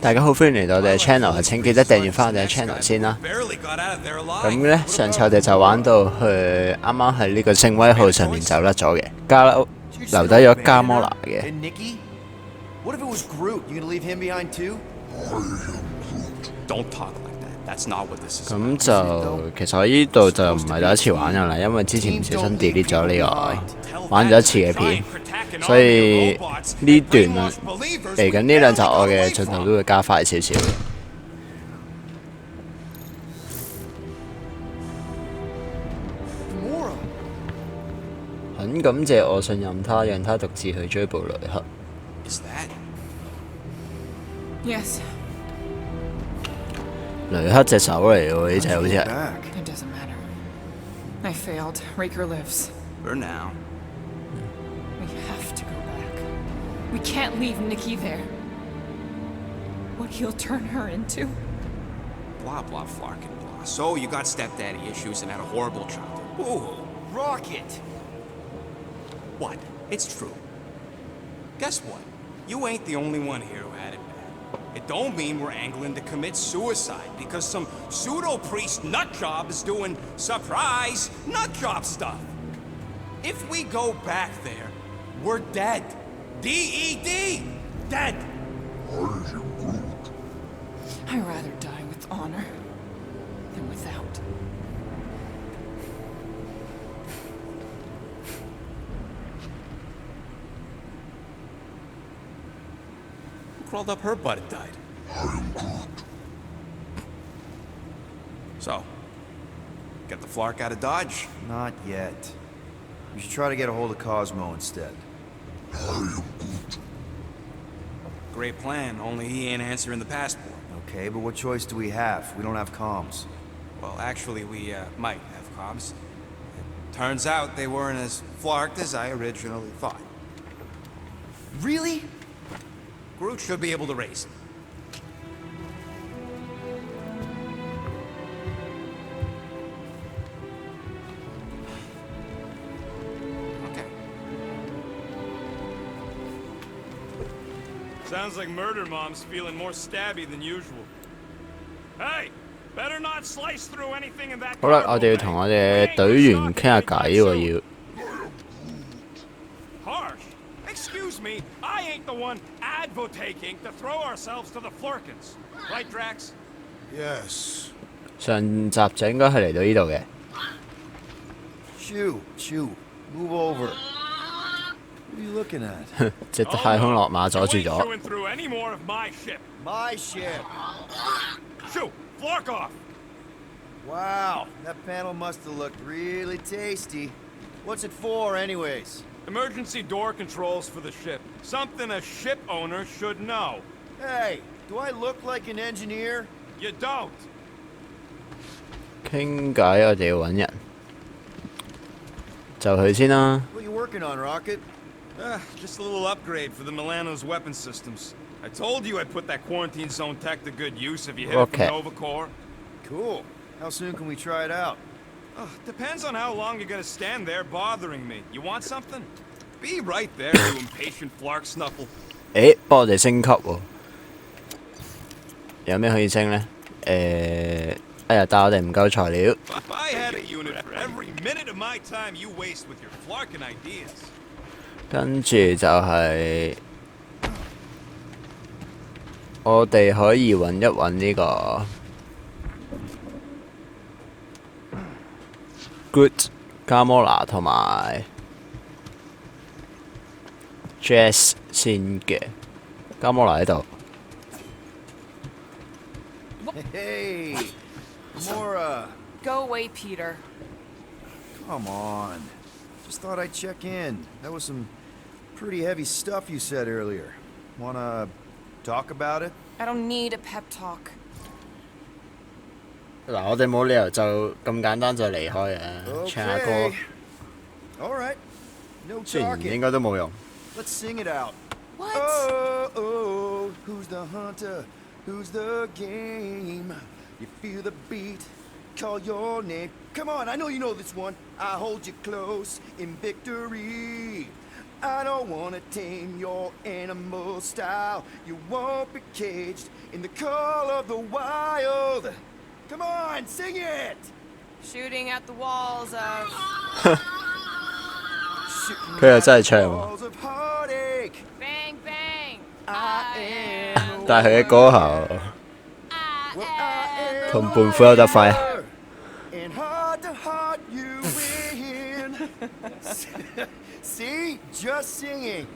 大家好，歡迎嚟到我哋嘅 channel， 請記得訂閱翻我哋嘅 channel 先啦。咁咧，上次我哋就玩到去啱啱喺呢個聖威號上面走甩咗嘅，留低咗加摩拿嘅。咁就其實我呢度就唔係第一次玩㗎啦，因為之前唔小心 delete 咗呢個玩咗一次嘅片，所以呢段嚟緊呢兩集我嘅進度都會加快少少。很感謝我信任他，讓他獨自去追捕雷克。Yes. 雷克隻手嚟喎，呢隻好似係。It doesn't matter. I failed. Raker lives. For now. We have to go back. We can't leave Nikki there. What he'll turn her into? Blah, blah, flarkin' blah. So you got stepdaddy issues and had a horrible childhood. Ooh, Rocket! What? It's true. Guess what? You ain't the only one here who had it bad. It don't mean we're angling to commit suicide because some pseudo-priest nutjob is doing surprise nutjob stuff. If we go back there, we're dead. D-E-D! Dead! I'd rather die with honor than without. Crawled up her butt and died. So, get the Flark out of Dodge? Not yet. You should try to get a hold of Cosmo instead. Great plan, only he ain't answering the passport. Okay, but what choice do we have? We don't have comms. Well, actually, we might have comms. Turns out they weren't as flarked as I originally thought. Really? Groot should be able to raise it. Okay. Sounds like Murder Mom's feeling more stabby than usual. Hey, better not slice through anything in that. 好啦，我哋要同我哋隊員傾下偈喎，要。Excuse me, I ain't the one advocating to throw ourselves to the Flurkins. Right, Drax? Yes. 上集就應該係嚟到呢度嘅。Chew, move over. What are you looking at? 隻太空落馬阻住咗。 Chewing through any more of my ship. My ship. Shoo, Flark off. Wow, that panel must have looked really tasty. What's it for, anyways? Emergency door controls for the ship. Something a ship owner should know. Hey, do I look like an engineer? You don't. 傾偈我哋要揾人，就佢先啦。What are you working on, Rocket? Just a little upgrade for the Milano's weapon systems. I told you I'd put that quarantine zone tech to good use if you hit it from Nova Core. Cool. How soon can we try it out? Depends on how long you're gonna stand there bothering me. You want something? Be right there, you impatient Flark Snuffle. 誒，幫我哋升級喎。有咩可以升呢？哎呀，但係我哋唔夠材料。If I had a unit for every minute of my time you waste with your Flarkin ideas. 跟住就係我哋可以揾一揾呢個 Good 加摩拿同埋 Jazz 先嘅。加摩拿喺度。Hey, Mora. Go away, Peter. Come on. Just thought I'd check in. That was some pretty heavy stuff you said earlier. Wanna talk about it? I don't need a pep talk. 嗱，我哋冇理由就咁簡單就離開嘅，唱下歌。All right. No 雖然 talking. 應該都冇用。Let's sing it out. What? Oh, who's the hunter? Who's the game? You feel the beat, call your name. Come on, I know you know this one. I hold you close in victory. I don't wanna tame your animal style. You won't be caged in the call of the wild. Come on, sing it! Shooting at the walls of. 佢又真係唱喎， Walls of heartache. Bang bang! I am 但係佢嘅歌喉 Well, I am 同胖虎有得揮。 And heart to heart you win. See? Just singing.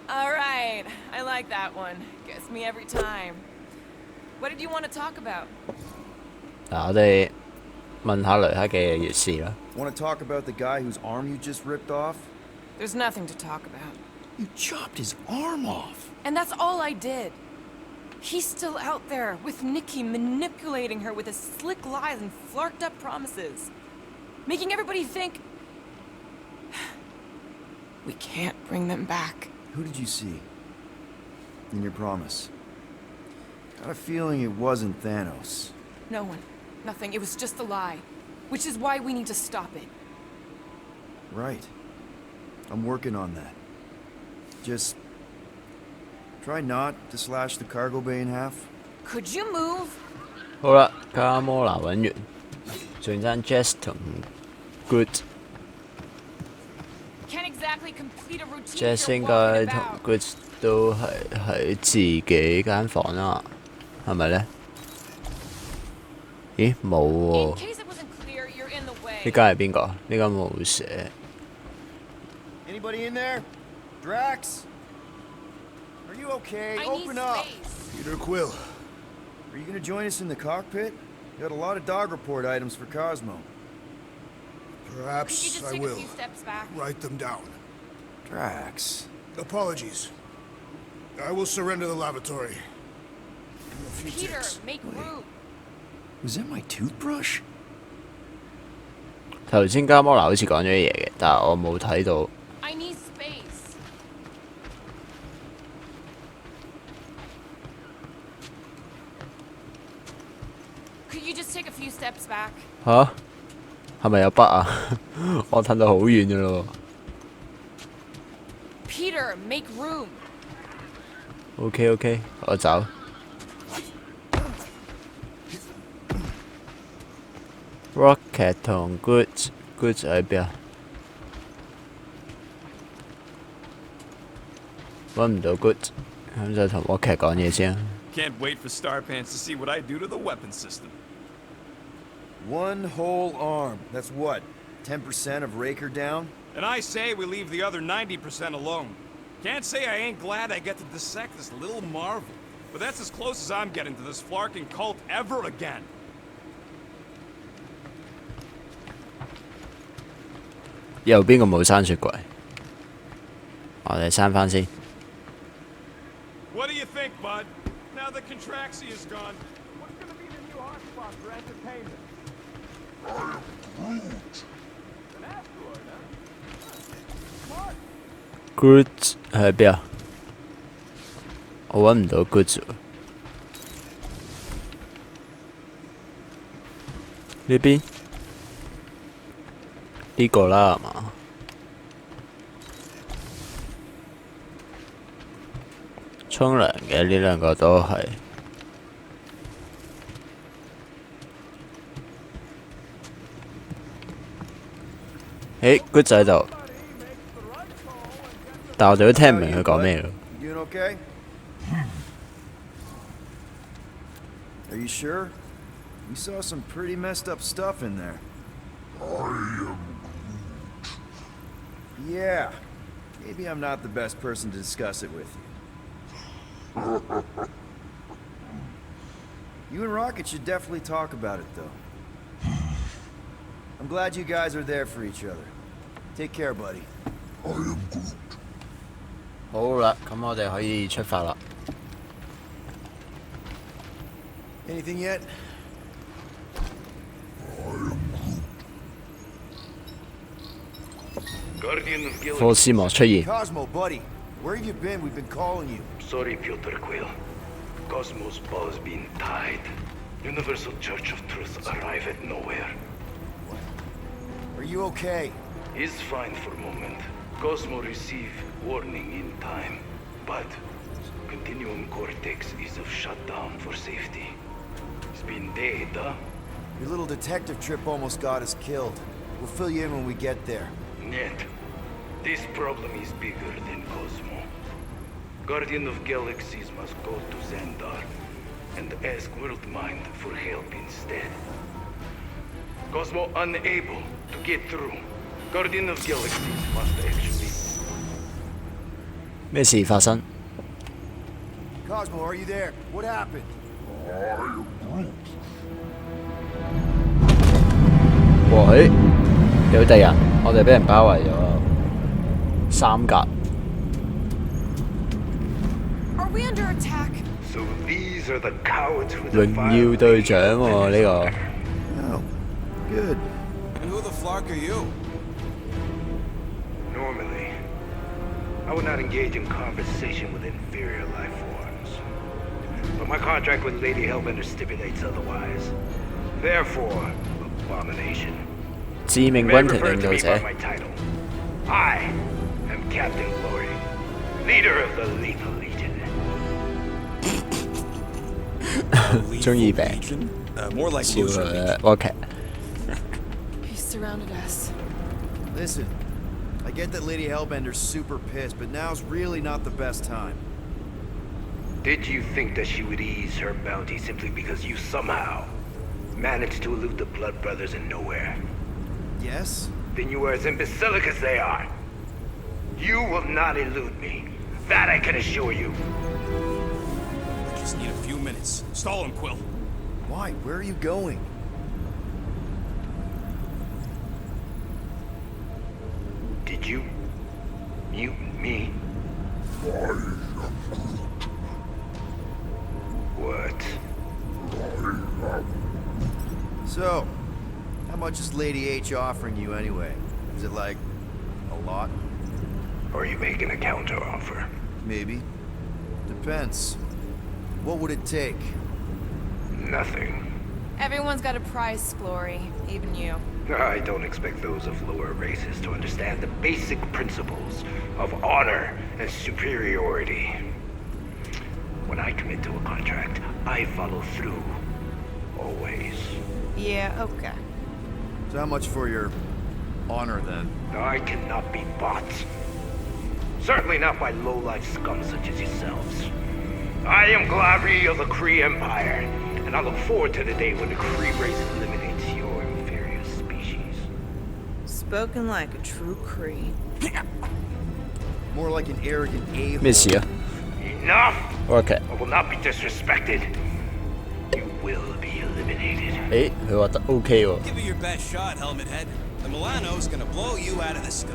Alright, I like that one. Gets me every time. What did you want to talk about? 嗱，我哋問下雷克嘅軼事啦。 Want to talk about the guy whose arm you just ripped off? There's nothing to talk about. You chopped his arm off. And that's all I did. He's still out there with Nikki manipulating her with his slick lies and flarked up promises. Making everybody think we can't bring them back. Who did you see? In your promise? Got a feeling it wasn't Thanos. No one. Nothing. It was just a lie. Which is why we need to stop it. Right. I'm working on that. Just try not to slash the cargo bay in half. Could you move? 好啦，卡摩拿揾完，仲爭 Jess 同 Good。 Can't exactly complete a routine. Jess you're 應該 walking 同 about. Good 都係喺自己間房啦，係咪咧？咦，冇 In 喎， case it wasn't clear, you're in the 呢 way. 間係邊個？呢間冇寫。 Anybody in there? Drax? Are you okay? I Open need up. space. Peter Quill. Are you gonna join us in the cockpit? Got a lot of dog report items for Cosmo. Could you Perhaps just I take a will. few steps back? Write them down. Drax. Apologies. I will surrender the lavatory. In a few Peter, ticks. make room. Was that my toothbrush? 頭先加摩拿好似講咗啲嘢嘅，但係我冇睇到。 I need space. Could you just take a few steps back? 吓？係咪有筆啊？我褪到好遠嘅咯 Peter, make room. OK OK，我走。Rocket 同 Good 喺邊啊？揾唔到 Good，咁就同 Rocket 講嘢先。 Can't wait for Starpants to see what I do to the weapon system. One whole arm. That's what? 10% of Raker down? And I say we leave the other 90% alone. Can't say I ain't glad I get to dissect this little marvel. But that's as close as I'm getting to this flarking cult ever again. 右邊個冇閂雪櫃，我哋閂翻先。 What do you think, bud? Now that Contraxi is gone, what's gonna be the new hotspot for entertainment? An asteroid, huh? Smart. Good 喺邊啊？我揾唔到 Good 喎。呢邊呢個啦係嘛？沖涼嘅呢兩個都係。誒，Good 仔喺度，但我哋都聽唔明佢講咩咯。 You doing okay? Are you sure? We saw some pretty messed up stuff in there. Yeah. Maybe I'm not the best person to discuss it with you. You and Rocket should definitely talk about it, though. I'm glad you guys are there for each other. Take care, buddy. 好啦，咁我哋可以出發啦。 Anything yet? Guardian of 科 Galaxy. 斯莫出現， Cosmo, buddy. Where have you been? We've been calling you. Sorry, Peter Quill. Cosmos ball's been tied. Universal Church of Truth arrive at nowhere. Are you okay? He's fine for a moment. Cosmo received warning in time, but Continuum Cortex is of shutdown for safety. It's been dead, huh? Your little detective trip almost got us killed. We'll fill you in when we get there. Net. This problem is bigger than Cosmo. Guardian of Galaxies must go to Xandar and ask Worldmind for help instead. Cosmo unable to get through. Guardian of Galaxies must actually... 咩事發生？ Cosmo, are you there? What happened? 喂，有敵人，我哋俾人包圍咗三格。Are we under attack? So these are the cowards who the 榮耀隊長喎呢個。 Oh, good. And who the flark are you? Normally, I would not engage in conversation with inferior life forms. But my contract with Lady Hellbender stipulates otherwise. Therefore, abomination. 致命軍團領導者。 My title. I am Captain Glory, leader of the Lethal Legion. 中意病， More like 笑 loser 佢 OK。 He surrounded us. Listen, I get that Lady Hellbender's super pissed, but now's really not the best time. Did you think that she would ease her bounty simply because you somehow managed to elude the Blood Brothers in nowhere? Yes? Then you are as imbecilic as they are. You will not elude me. That I can assure you. We just need a few minutes. Stall him, Quill. Why? Where are you going? Did you mute me? What? So, how much is Lady H offering you anyway? Is it like a lot? Or are you making a counter offer? Maybe. Depends. What would it take? Nothing. Everyone's got a price, Glory, even you. I don't expect those of lower races to understand the basic principles of honor and superiority. When I commit to a contract, I follow through. Always. Yeah, okay. So how much for your honor then? I cannot be bought. Certainly not by low-life scum such as yourselves. I am Glavi of the Kree Empire, and I look forward to the day when the Kree race eliminates your inferior species. Spoken like a true Kree. More like an arrogant a-hole. 咩事啊 Enough! ？OK。 I will not be disrespected. You will be eliminated. 誒，佢話得 OK 喎。 Give it your best shot, Helmet Head. The Milano's gonna blow you out of the sky.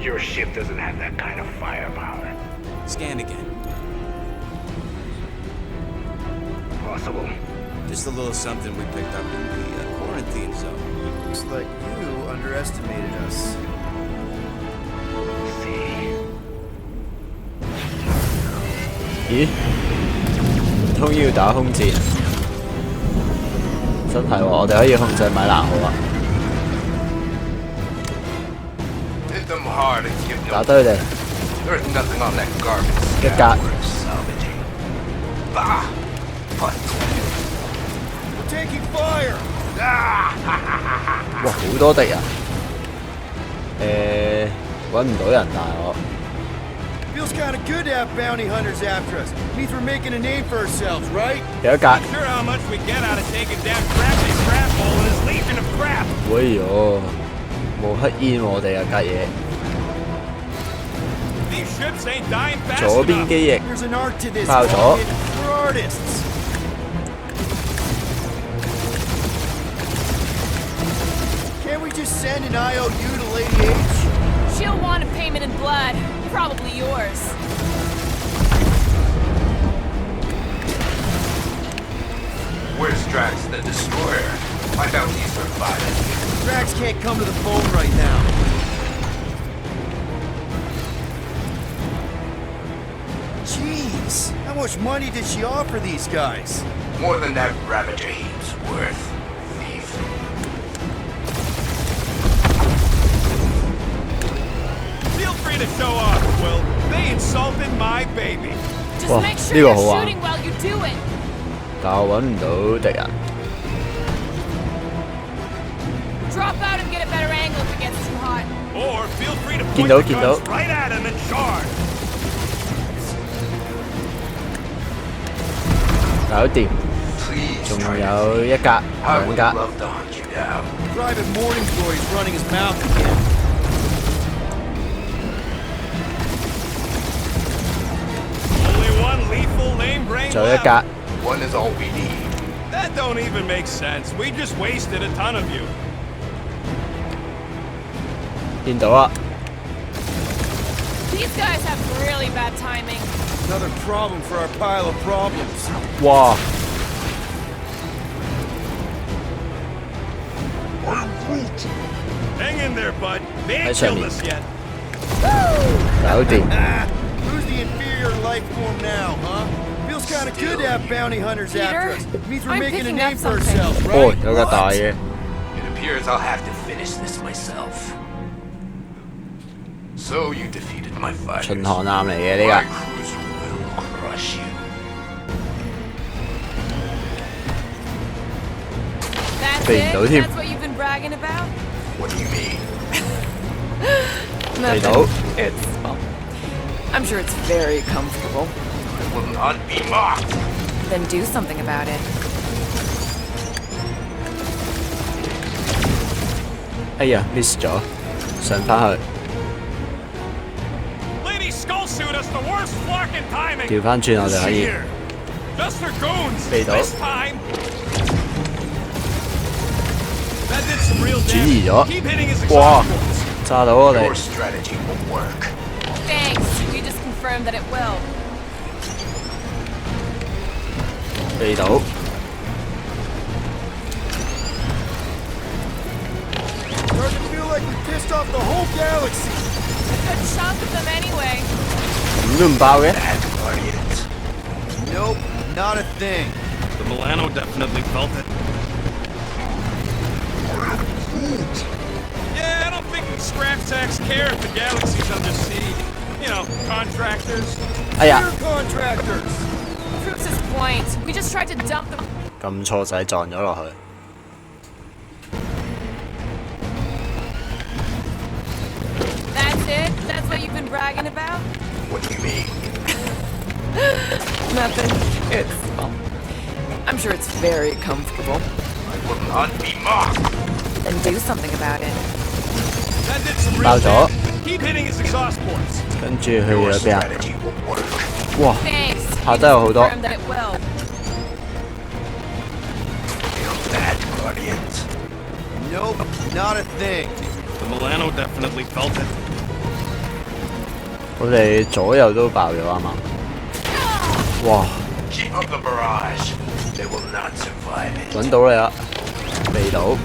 Your ship doesn't have that kind of firepower. Scan again. Possible. Just a little something we picked up in the quarantine zone. Looks like you underestimated us. See. 咦？唔通要打空戰？真係喎，我哋可以控制米蘭號啊！ Hit them hard and give them. 打低佢哋， There's nothing on that garbage. 一格。 Worth salvaging. Bah! What? We're taking fire! 哇，好多敵人。揾唔到人，但係我 Feels kind of good to have bounty hunters after us. Means we're making a name for ourselves, right? 有一格。 Sure how much we get out of taking down Crappy Crap Hole and his legion of crap. 喂喲，冇黑煙我哋啊格嘢。 These ships ain't dying fast 左邊 enough. 機翼 There's an art to this. 爆咗。 kid. We're artists. Can't we just send an IOU to Lady H? She'll want a payment in blood. Probably yours. Where's Drax the Destroyer? I doubt he's surviving. Drax can't come to the phone right now. Jeez, how much money did she offer these guys? More than that Ravager heap's worth. Thief. free to show off, Will. They insulted my baby. Just Wow, make sure 呢個 you're 好玩。 shooting while you do it. 但我揾唔到敵人。 Drop out and get a better angle if it gets too hot. Or feel free to point 見到 the 見到 guns right at him and charge. 搞掂，仲有一格兩格。 Private Morning's boy is running his mouth again. Only one lethal lame brain 仲有一 left. 格。 One is all we need. That don't even make sense. We just wasted a ton of you. 見到啦， These guys have really bad timing. Another problem for our pile of problems. 哇！ Hang in there, bud. They ain't Nice shot, killed mate. us yet. 搞掂。 Who's the inferior life form now, huh? Feels kind of good to have bounty hunters after us. Means we're I'm making a picking name up for something. ourselves, 哦， right? 有個大嘅。 It appears I'll have to finish this myself. So you defeated my fighters. 巡航艦嚟嘅呢 My 個。 cruiser will crush you. That's Hey, it? don't you- That's what you've been bragging about? What do you mean? Hey, no. It's, well, I'm sure it's very comfortable. I will not be mocked. Then do something about it. 哎呀，miss 咗，上翻去， Lady Skull Suit us the worst flarkin' timing. 調翻轉我哋可以 Here. Just their goons. Hey, dog. This time. That did some real 轉移 damage. 咗 Keep hitting his 哇 exhaust ports. 炸到我哋 Your，strategy won't work. Thanks. You just confirmed that it will. 避到， Starting to feel like we pissed off the whole galaxy. A good chunk of them anyway. 咁都唔爆嘅， Bad guardians. Nope, not a thing. The Milano definitely felt it. Yeah, I don't think scrap sacks care if the galaxy's under siege. You know, contractors. 哎呀， We're contractors. Proves his point. We just tried to dump them. 撳錯掣撞咗落去， That's it? That's what you've been bragging about? What do you mean? Nothing. It's, well, I'm sure it's very comfortable. I will not be mocked. Then do something about it. That did some real 爆咗， damage. Keep hitting his exhaust ports. 跟住去 Your 咗邊啊？ strategy won't work. 哇！ Thanks. 下低有好多， Confirmed that it will. Bad guardians. Nope, not a thing. The Milano definitely felt it. 我哋左右都爆咗啊嘛！哇！ Keep up the barrage. They will not survive it. 揾到你啦，避到，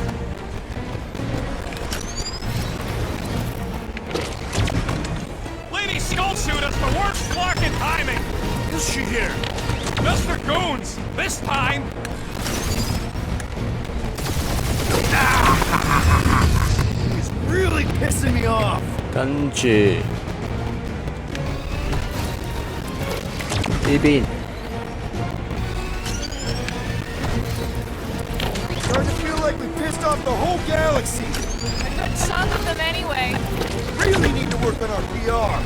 Lady Skull Suit us the worst flarkin' timing. Is she here? Just their goons. This time. He's really pissing me off. 跟住呢邊 Starting to feel like we pissed off the whole galaxy. A good chunk of them anyway. Really need to work on our PR.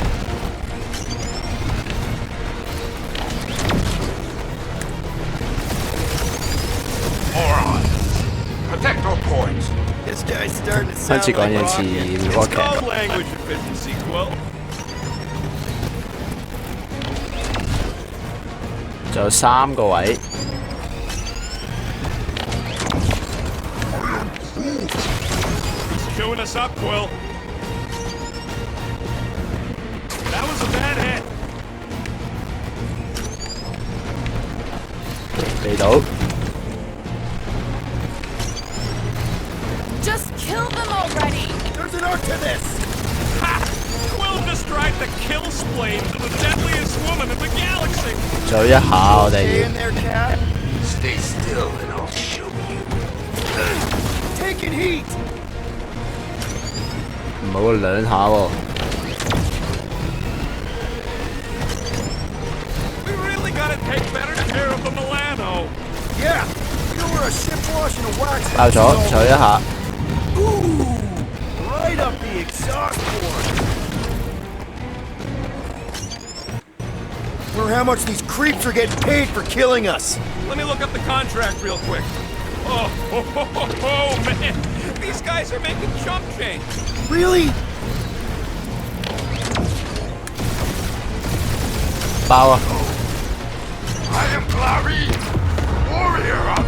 Moron. Protect our ports. This guy's starting to 開 sound 始講 like 嘢似 Rocket. It's rocket， called language efficiency, Quill. 仲有3個位， Chewing us up, Quill. That was a bad hit. 避到， Just kill them already. There's an art to this. Ha! Quill just tried to kill Splane to the deadliest woman in the galaxy. 仲有一下我哋 Stay 要 in there, cat. Stay still and I'll show you. Taking heat. 唔好兩下喎， Yeah, you know where a ship washing a wax 爆咗，坐一下。 Ooh, right up the exhaust port. Wonder how much these creeps are getting paid for killing us. Let me look up the contract real quick. Oh, man. These guys are making chump change. Really? 爆啊！ I am Clary, warrior of...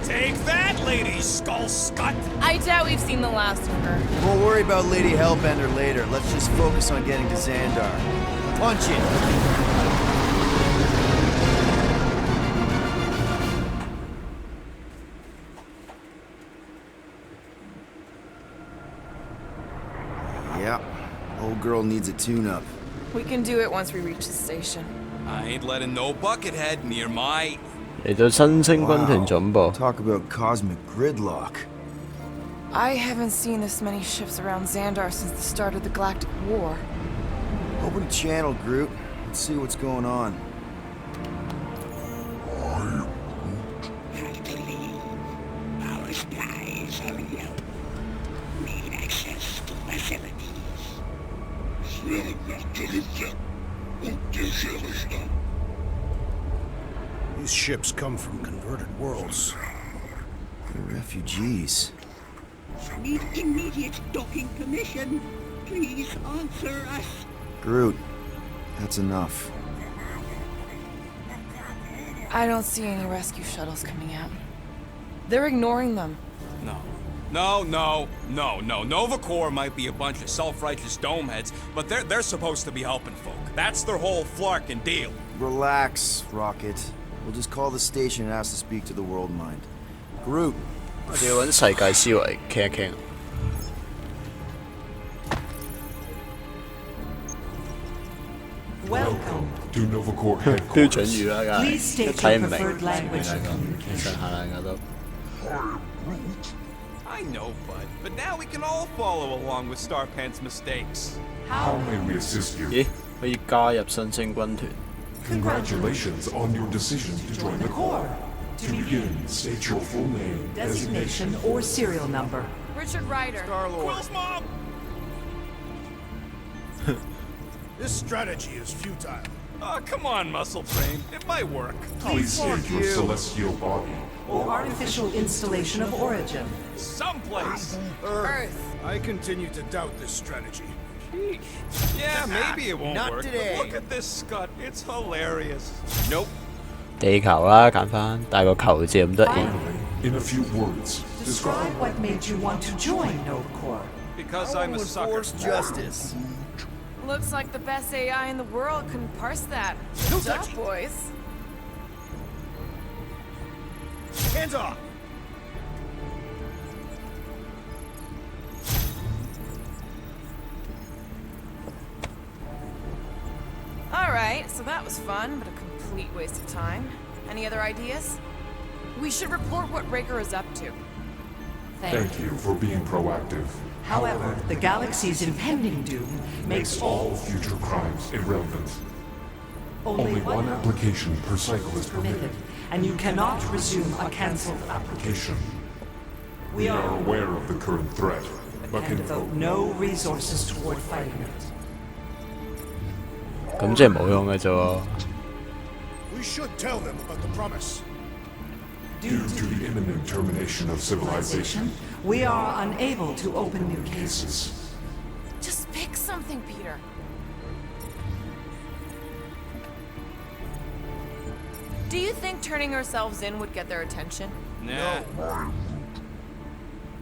Take that, Lady Skull Scut. I doubt we've seen the last of her. We'll worry about Lady Hellbender later. Let's just focus on getting to Xandar. Punch it! Yeah, old girl needs a tune-up. We can do it once we reach the station. I ain't letting no buckethead near my... 嚟到新星軍團總部。 Talk about cosmic gridlock. I haven't seen this many ships around Xandar since the start of the Galactic War. Open a channel, Groot. Let's see what's going on. Have to leave. Our supplies are low. Need access to facilities. These ships come from converted worlds. They're refugees. Need immediate docking permission. Please answer us. Groot, that's enough. I don't see any rescue shuttles coming out. They're ignoring them. No. Nova Corps might be a bunch of self-righteous domeheads, but they're supposed to be helping folk. That's their whole flarkin' deal. Relax, Rocket. We'll just call the station and ask to speak to the World Mind. Groot. 我哋要揾世界思維傾一傾。Welcome to Nova Corps 標準語啦，梗 Please 係 state 睇唔 your 明 preferred language. 上下兩個都。 I know, bud, but now we can all follow along with Starpant's mistakes. How may we assist you? 咦？可以加入新星軍團。 Congratulations on your decision to join the Corps. To begin, state your full name, designation, or serial number. Richard Ryder. Quill's mom! This strategy is futile. Oh, come on, Muscle Brain. It might work. Please state your celestial body. Or artificial installation of origin. Someplace. Earth. I continue to doubt this strategy. Yeah, maybe it won't Not work. today. But look at this scut. It's hilarious. Nope. 地球啦，揀翻帶個球字咁得意。 In a few words, Describe what made you want to join Nova Corps. Because I'm a sucker. Enforce justice. Looks like the best AI in the world couldn't parse that. Good job, boys. Hands off! Alright, so that was fun, but a complete waste of time. Any other ideas? We should report what Raker is up to. thank you for being proactive. However, the galaxy's impending doom makes All future crimes irrelevant. Only one application per cycle is permitted. and you cannot resume a cancelled Application. We We are are aware of the current threat, but and can devote no resources toward fighting it. 咁即係冇用嘅啫喎。 We should tell them about the promise. due to the imminent termination of civilization, We are unable to open new cases. Just pick something, Peter. Do you think turning ourselves in would get their attention? Nah.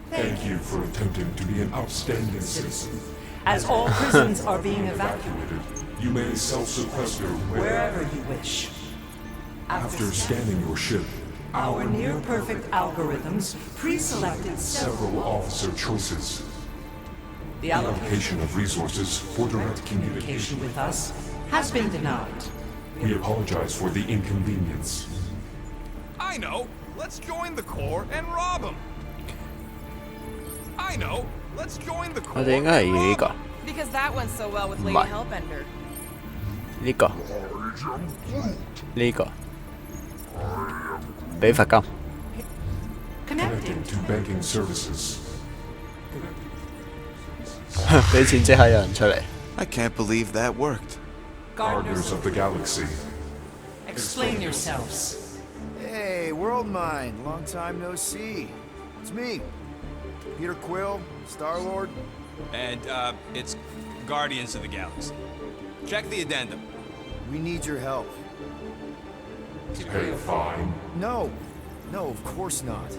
thank you for attempting to be an outstanding citizen. As all prisons are being evacuated Evacuated, you may self-sequester wherever you wish. After scanning your ship, Our near-perfect algorithms pre-selected several officer choices. The allocation Allocation of resources for direct communication communication. with us has been denied. We apologize for the inconvenience. I know. Let's join the Corps and rob them. I know. Let's join the Corps 我哋應該係 and 要呢 rob 個 them. Because that went so well with Lady Mike. Hellbender. 呢個俾罰金。Connecting to banking services. 俾錢即刻有人出嚟。I can't believe that worked. Gardeners of the galaxy. Explain yourselves. Hey, World Mind, long time no see. It's me, Peter Quill, Star-Lord. And, it's Guardians of the Galaxy. Check the addendum. We need your help. Pay a fine. No, of course not.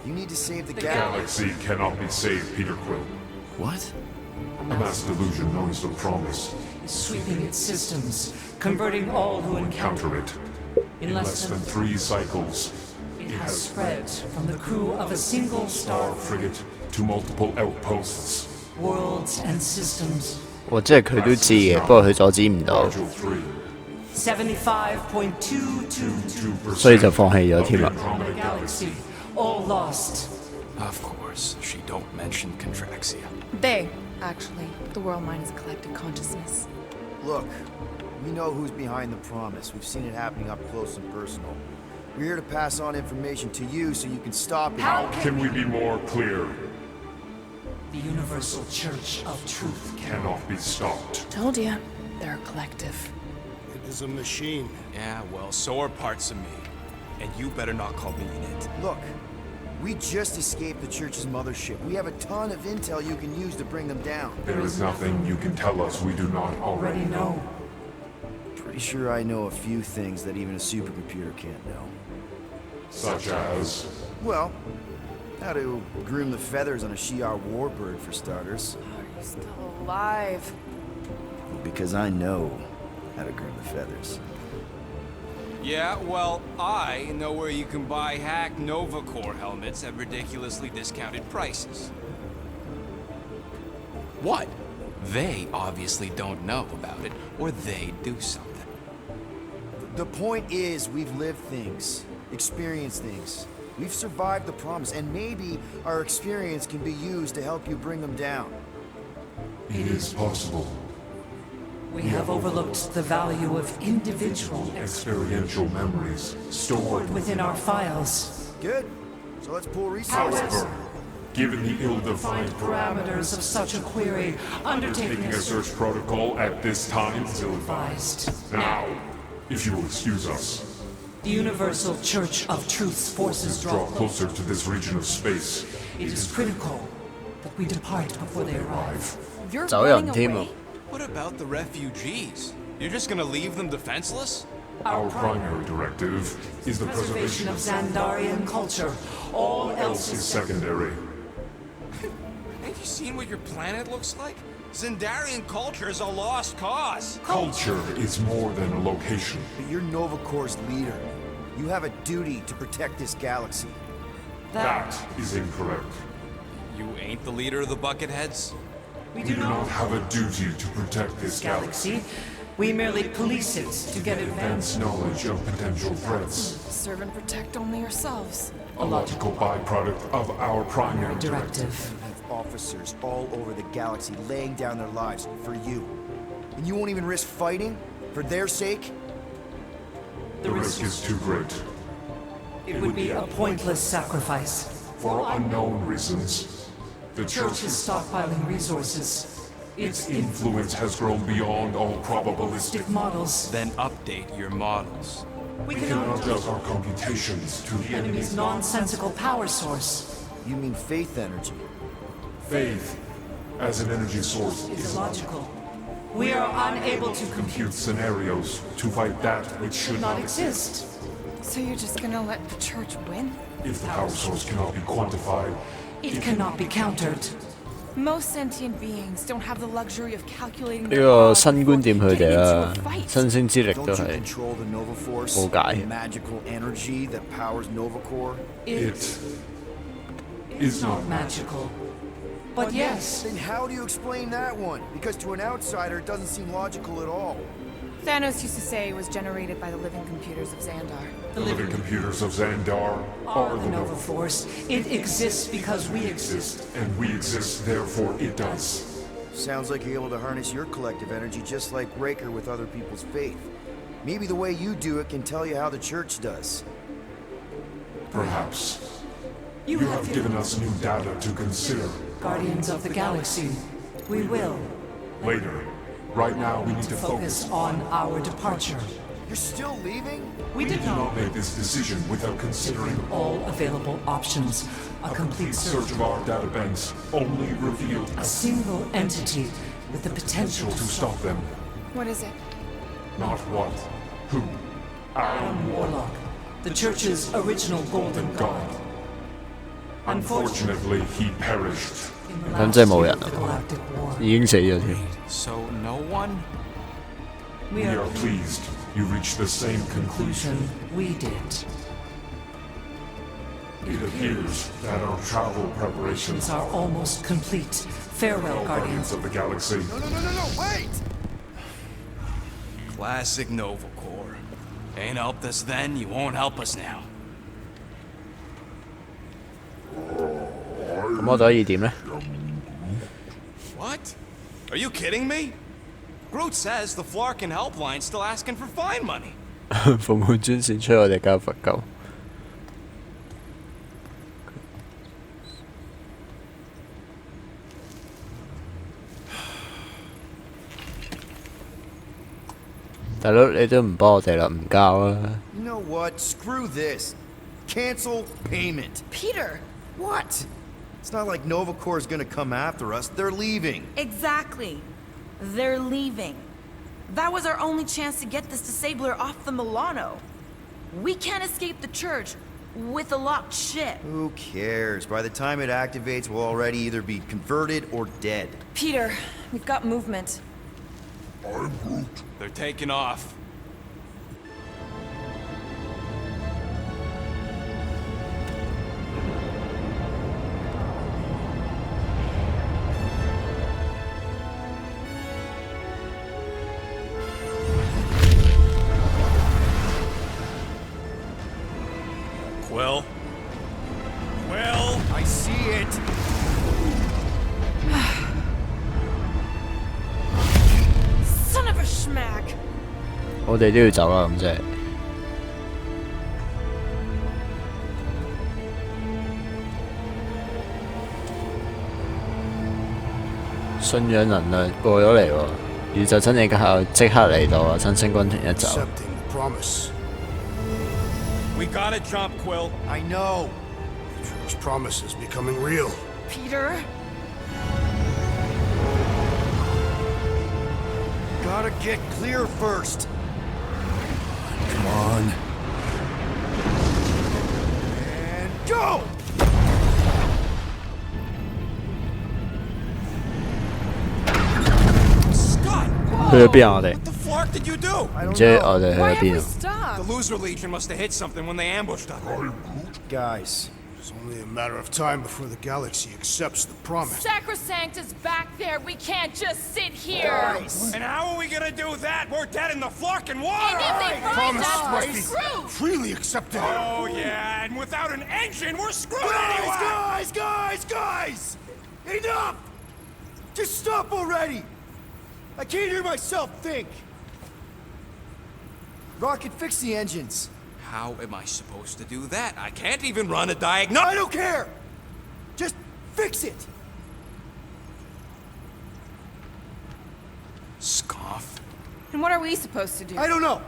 You need to save the Galaxy cannot be saved, Peter Quill. What? A mass delusion known as the Promise. Sweeping its systems, converting all who encounter Counter it. In less than 3 cycles, it has spread from the crew of a single star star frigate to multiple outposts. worlds and systems. 即係佢都知嘅，不過佢阻止唔到， Module 3. 75.222% 所以就放棄咗添啦。 of the galaxy, all lost. Of course, she don't mention Contraxia. They, actually. The world mind is a collective consciousness. Look, we know who's behind the promise. We've seen it happening up close and personal. We're here to pass on information to you so you can stop it. How Can we be more clear? the Universal Church of Truth Cannot be stopped. Told ya. They're a collective. It is a machine. Yeah, well, so are parts of me. And you better not call me in it. Look, we just escaped the church's mothership. We have a ton of intel you can use to bring them down. There is nothing you can tell us we do not already know. Pretty sure I know a few things that even a supercomputer can't know. Such as... Well, how to groom the feathers on a Shi'ar warbird, for starters. Are you still alive? Because I know how to groom the feathers. Yeah, well, I know where you can buy hack Nova Corps helmets at ridiculously discounted prices. What? They obviously don't know about it, or they do something. The point is, we've lived things, experienced things. We've survived the promise, and maybe our experience can be used to help you bring them down. It is possible. We have overlooked the value of individual Experiential memories stored within our files. Good. So let's pool resources. However, given the ill-defined Parameters of such a query, undertaking taking a search protocol at this time is ill-advised. Now, if you will excuse us, The Universal Church of Truth's forces draw closer to this region of space. It is critical that we depart before they arrive. You're 走人 running 添啊 away?！ What about the refugees? You're just gonna leave them defenseless? Our primary directive is the preservation Preservation of Xandarian culture. All else is is secondary. Have you seen what your planet looks like? Xandarian culture is a lost cause. Culture is more than a location. But you're Nova Corps' leader. You have a duty to protect this galaxy. That is incorrect. You ain't the leader of the Bucketheads? We We do not have a duty to protect this galaxy. galaxy. We merely police it to get Advance advanced knowledge of potential threats. Serve and protect only yourselves. A logical byproduct of our primary directive. directive. You have officers all over the galaxy laying down their lives for you. And you won't even risk fighting? For their sake? The risk is too great. It would be a pointless sacrifice. For unknown reasons, the Church is stockpiling resources. its influence has grown beyond all probabilistic. Models. Then update your models. We We cannot cannot adjust our computations to the enemy's enemy's nonsensical power source. You mean faith energy? faith as an energy source Is is illogical. We are unable to compute scenarios to fight that which should not not exist. So you're just gonna let the church win? If the power source cannot be quantified, It cannot be countered. Most sentient beings don't have the luxury of calculating 呢 their 個 odds 新觀點佢 before 哋 getting 啦 into a，fight. 新星之力 Don't 都 you 係 control the Nova Force? 冇解 The magical energy that powers Nova Corps? it is not magical. But yes, Then how do you explain that one? Because to an outsider, it doesn't seem logical at all. Thanos used to say it was generated by the living computers of Xandar. the living computers of Xandar are the Nova Force. It exists because we exist. and we exist, therefore it does. Sounds like you're able to harness your collective energy just like Raker with other people's faith. Maybe the way you do it can tell you how the church does. Perhaps. You have given us new data to consider. Guardians of the Galaxy, we will. Later. Right now, we need to Focus on our departure. You're still leaving? We did not make this decision without considering all available options. A complete search of our databanks only revealed a single entity with the potential to stop them. What is it? Not what, who. Adam Warlock, the Church's original Golden God. Unfortunately, he perished. 咁即係冇人啦，已經死咗添。So no one? We are pleased you reached the same conclusion we did. It appears that our travel preparations are almost complete. Farewell, Guardians of the Galaxy. No, wait! Classic Nova Corps. Ain't helped us then, you won't help us now. 咁我哋可以點呢？ What? Are you kidding me? Groot says the Flarkin helpline's still asking for fine money. 服務專線催我哋交罰金。大佬，你都唔幫我哋啦，唔交啊！ You know what? Screw this. Cancel payment. Peter! What? It's not like Nova Corps is gonna come after us. They're leaving. Exactly. They're leaving. That was our only chance to get this disabler off the Milano. We can't escape the church with a locked ship. Who cares? By the time it activates, we'll already either be converted or dead. Peter, we've got movement. I'm Groot. They're taking off. Quill? Quill? I see it! Son of a schmack! 我哋都要走啦，咁即係。信仰能量過咗嚟喎，宇宙真理嘅效即刻嚟到啊！新星軍團一走。 We gotta jump, Quill. I know. Those promises becoming real. Peter? Gotta get clear first. Come on. And go! 去咗邊啊？我哋 What the fuck did you do? 唔知我哋去咗邊啊？ The loser legion must have hit something when they ambushed us. Guys, it's only a matter of time before the galaxy accepts the promise. Sacrosanct is back there. We can't just sit here. And how are we gonna do that? We're dead in the Flarkin water! And if they find Promise us, must we're be screwed. freely accepted. Oh yeah, and without an engine, we're screwed anyway! Guys! Enough! Just stop already! I can't hear myself think! Rocket, fix the engines. How am I supposed to do that? I can't even run a diagnosis. I don't care! Just fix it! Scoff. And what are we supposed to do? I don't know,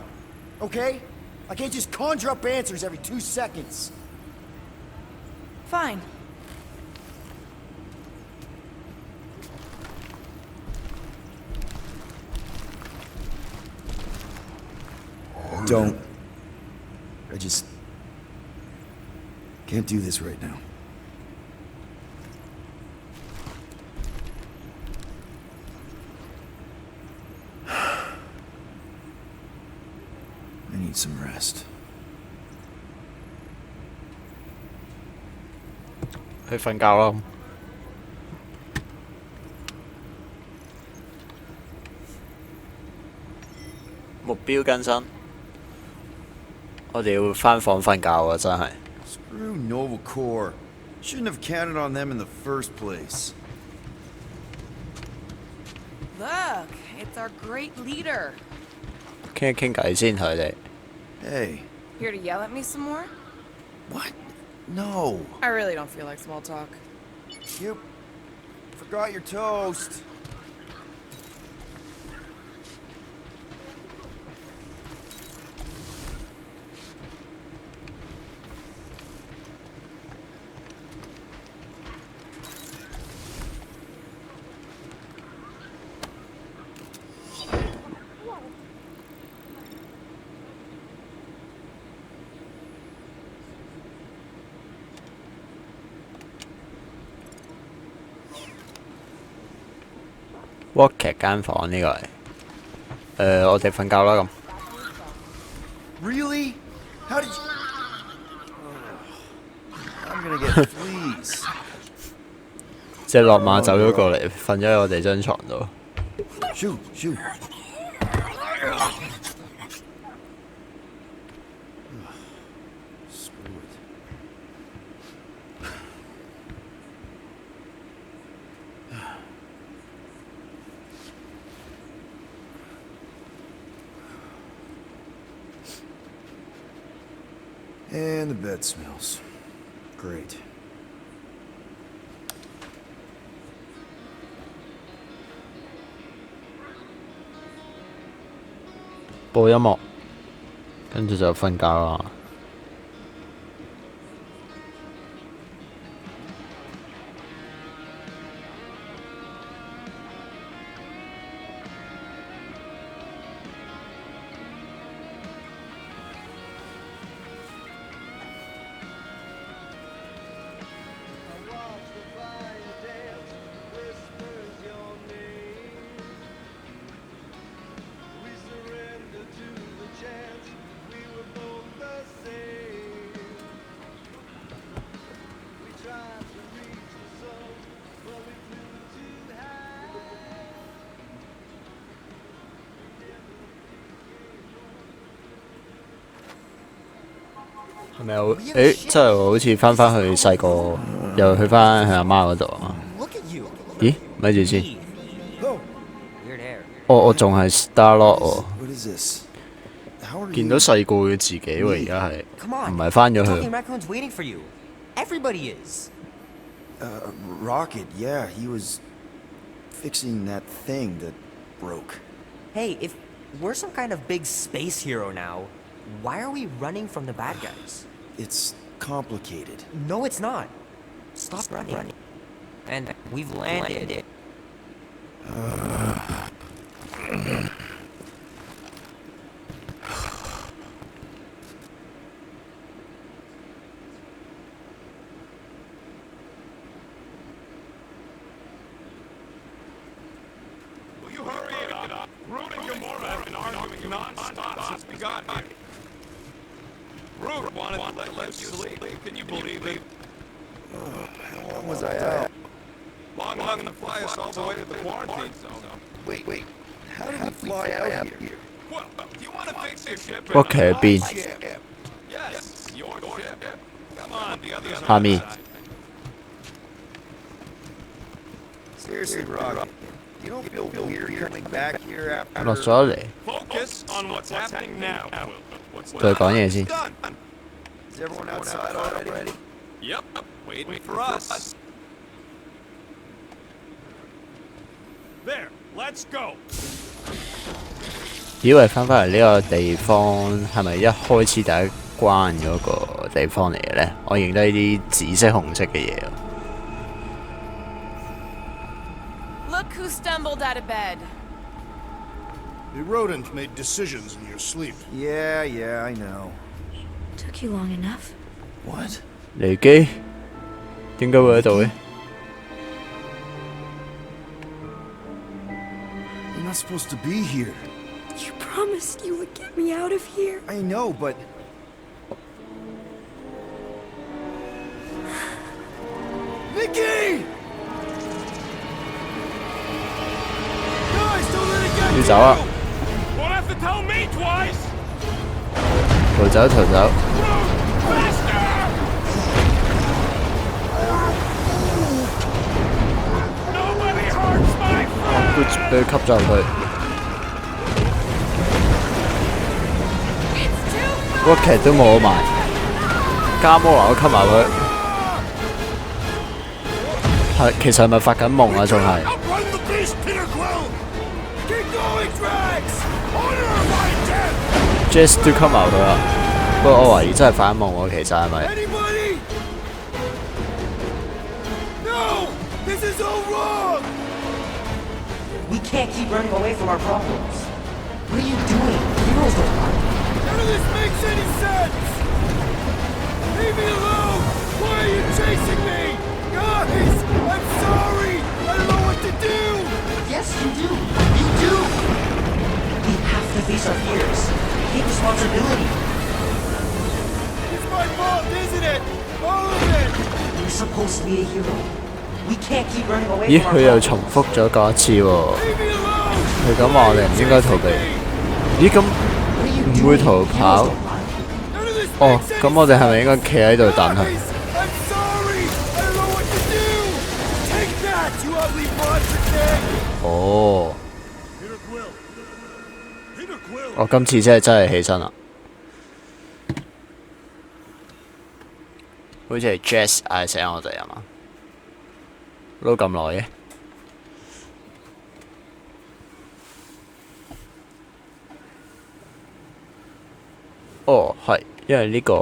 okay? I can't just conjure up answers every 2 seconds. Fine. Don't. I just can't do this right now. I need some rest. 去瞓覺咯。目標更新。我哋要返房瞓覺啊！真係。Screw Nova Corps. Shouldn't have counted on them in the first place. Look, it's our great leader. 傾一傾偈先，佢哋。Hey. Here to yell at me some more? What? No. I really don't feel like small talk. You forgot your toast. Rocket 間房呢個係，我哋瞓覺啦咁。Really? How did you? I'm gonna get fleas. 即係落馬走咗過嚟，瞓咗喺我哋張床度。Shoot, shoot. Screw it. And the bed smells. Great.「播音樂，跟住就瞓覺啦。係咪好？誒，真係好似翻返去細個，又去翻佢阿媽嗰度啊！咦？咪住先。我仲係 Starlord 喎。見到細個嘅自己喎，而家係唔係翻咗去？Rocket, yeah, he was fixing that thing that broke. Hey, if we're some kind of big space hero now, why are we running from the bad guys? It's complicated. No, it's not. Stop running. And we've landed. Will you hurry it up? Rooting your more and arguing non-stop since we got here. Root wanted to let you sleep. Can you believe it? How long was I out? Long enough to fly us all the way to the quarantine zone. Wait. How did we fly out here? Well, do you want to fix your ship? Okay, B. Yes, your ship. Come on, the other side. 下面。 Seriously, Rocket, you don't feel weird coming back here after... 落咗嚟。 Focus on what's happening now. What's 佢講嘢先。 done? Is everyone outside already? Yep, waiting for us. There, let's go. 以為翻返嚟呢個地方係咪一開始第一關嗰個地方嚟嘅咧？我認得呢啲紫色紅色嘅嘢。 Look who stumbled out of bed. The rodent made decisions in your sleep. Yeah, I know. Took you long enough. What? 離機點解會喺度嘅？ You're not supposed to be here. You promised you would get me out of here. I know, but... Nikki! Guys, don't let it get 要走啊！ Won't have to tell me twice. 逃走逃走！ Faster! Nobody hurts my friend. 俾佢吸走佢。Rocket 都冇埋，加摩羅都吸埋佢。係其實係咪發緊夢啊？仲係。Jess 都吸埋佢啦，不過我懷疑真係發緊夢喎，其實係咪？ This is all wrong! We can't keep running away from our problems. What are you doing? Heroes don't run. None of this makes any sense! Leave me alone! Why are you chasing me? Guys! I'm sorry! I don't know what to do! Yes, you do! You do! We have to face our fears. Take responsibility. It's my fault, isn't it? All of it! You're supposed to be a hero. We can't keep running away 咦， from 佢 our 又 problems. 重複咗嗰一次喎。佢咁話我哋唔應該逃避。咦，咁唔會逃跑？哦，咁我哋係咪應該企喺度等佢？ I'm sorry! I don't know what to do! Take that, you ugly monster thing! 哦，我今次真係起身啦。好似係 Jess 嗌醒我哋啊嘛？撈咁耐嘅。哦，係，因為呢個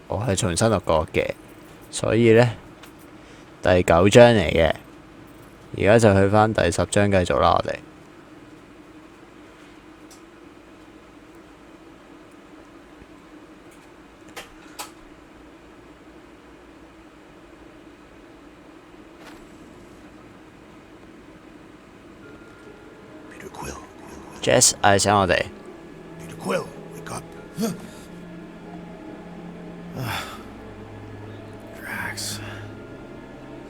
我係重新錄過嘅，所以呢，第9章嚟嘅，而家就去返第10章繼續啦，我哋。Jess 嗌醒我哋。Peter Quill, wake up. Drax.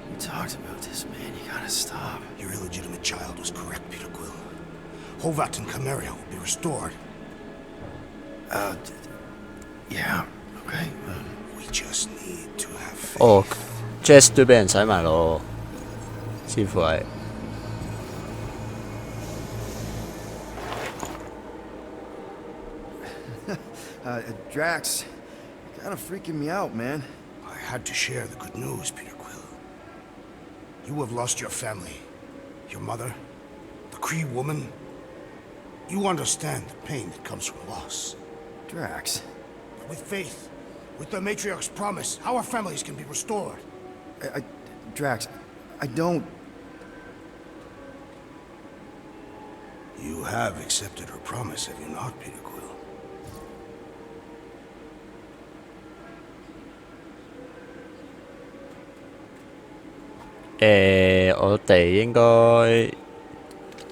We talked about this, man. You gotta stop. Your illegitimate child was correct, Peter Quill. Hovat and Chimeria will be restored. Yeah, okay. We just need to have faith. 哦 ，Jess 都俾人洗埋咯，似乎係。Drax, you're kind of freaking me out, man. I had to share the good news, Peter Quill. You have lost your family. Your mother, the Kree woman. You understand the pain that comes from loss. Drax. But with faith, with the Matriarch's promise, our families can be restored. Drax, I don't... You have accepted her promise, have you not, Peter Quill? 我哋應該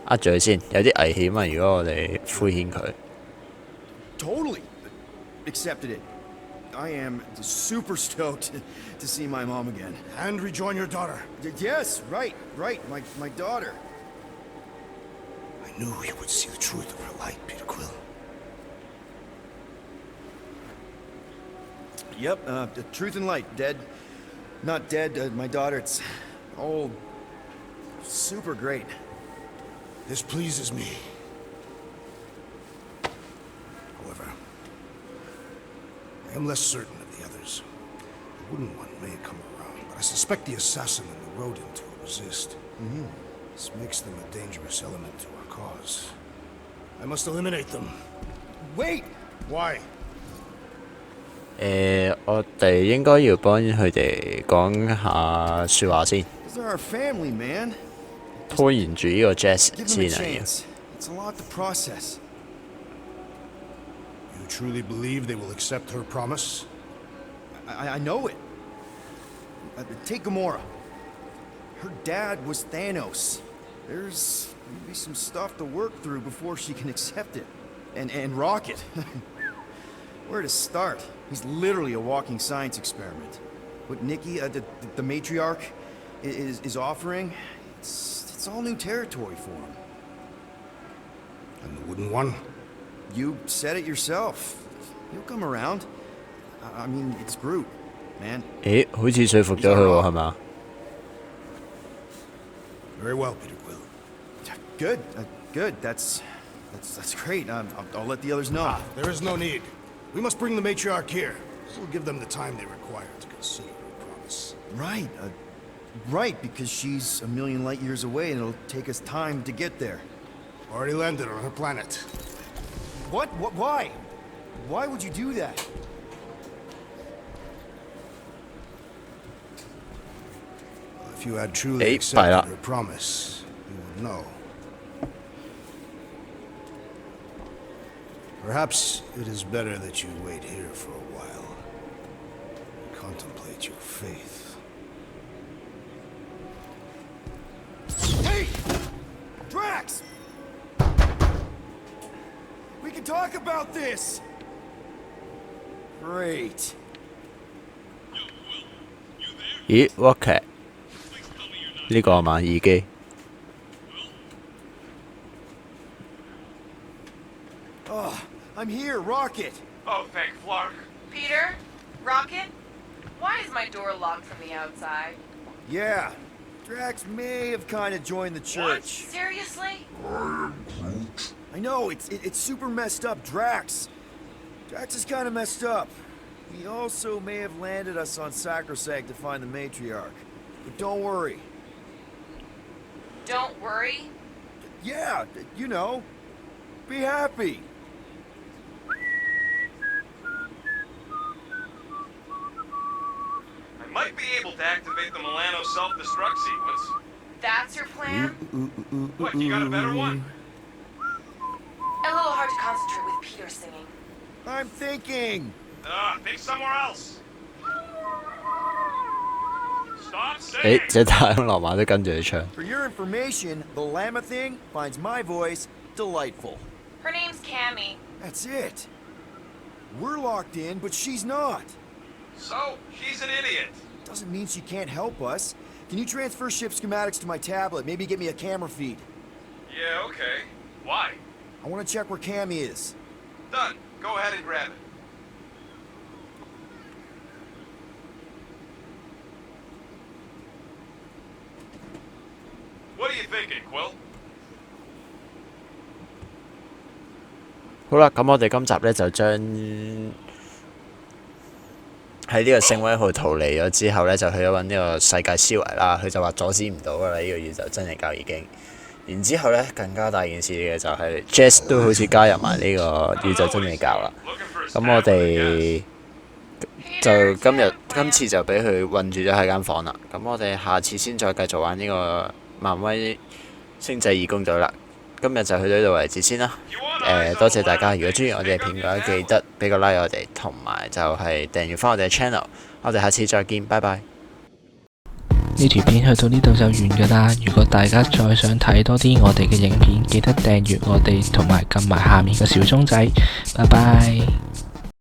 呃住佢先，有啲危險啊！如果我哋敷衍佢。Totally accepted it. I am super stoked to see my mom again. And rejoin your daughter. Yes, right, my daughter. I knew you would see the truth of her light, Peter Quill. Yep, the truth and light, dead. Not dead, my daughter, it's all super great. This pleases me. However, I am less certain of the others. The wooden one may come around, but I suspect the assassin and the rodent will resist. This makes them a dangerous element to our cause. I must eliminate them. Wait! Why? 我哋應該要幫佢哋講下説話先。These are our family, man. 拖延住呢個 Jess Give them 先 a 啊！ chance. It's a lot to process. You truly believe they will accept her promise? I know it. Take Gamora. Her dad was Thanos. There's maybe some stuff to work through before she can accept it. And Rocket. Where to start? He's literally a walking science experiment. What Nikki, the matriarch, is offering, it's all new territory for him. And the wooden one? You said it yourself. He'll come around. I mean, it's Groot, man. 咦，好似說服咗佢喎，係嘛？ Very well, Peter Quill. Good. Good. That's great. I'll let the others know. There is no need. We must bring the matriarch here. This will give them the time they require to consider her promise. Right. Right, because she's a million light years away and it'll take us time to get there. Already landed on her planet. What? Why? Why would you do that? If you had truly accepted her promise, you would know. Perhaps it is better that you wait here for a while. Contemplate your faith. Hey! Drax! We can talk about this! Great. 咦 ，Rocket 呢個係嘛耳機？ Oh, I'm here, Rocket. Oh, thank Flark. Peter? Rocket? Why is my door locked from the outside? Yeah, Drax may have kind of joined the church. What? Seriously? I know, it's super messed up, Drax. Drax is kind of messed up. He also may have landed us on Sacrosanct to find the matriarch. But don't worry. Don't worry? Yeah, you know. Be happy. I might be able to activate the Milano self-destruct sequence. That's your plan? What, you got a better one? A little hard to concentrate with Peter singing. I'm thinking. Think somewhere else. Stop 誒， singing. 隻太空流馬都跟住你唱。 For your information, the llama thing finds my voice delightful. Her name's Cammy. That's it. We're locked in, but she's not. So, she's an idiot. Doesn't mean she can't help us. Can you transfer ship schematics to my tablet? Maybe get me a camera feed. Yeah, okay. Why? I want to check where Cammy is. Done. Go ahead and grab it. What are you thinking, Quill? 好啦，咁我哋今集呢就將喺呢個聖威號逃離咗之後呢，就去咗揾呢個世界思維啦。佢就話阻止唔到㗎啦，呢個宇宙真理教已經。然之後呢，更加大件事嘅就係 Jess 都好似加入埋呢個宇宙真理教啦。咁我哋就今次就俾佢困住咗喺間房啦。咁我哋下次先再繼續玩呢個漫威星際異攻隊啦。今日就去到呢度為止先啦。多謝大家，如果中意我哋嘅片嘅話，記得俾個 like 我哋，同埋就係訂閱翻我哋嘅 channel。我哋下次再見，拜拜。呢條片去到呢度就完㗎啦。如果大家再想睇多啲我哋嘅影片，記得訂閱我哋同埋撳埋下面嘅小鐘仔。拜拜。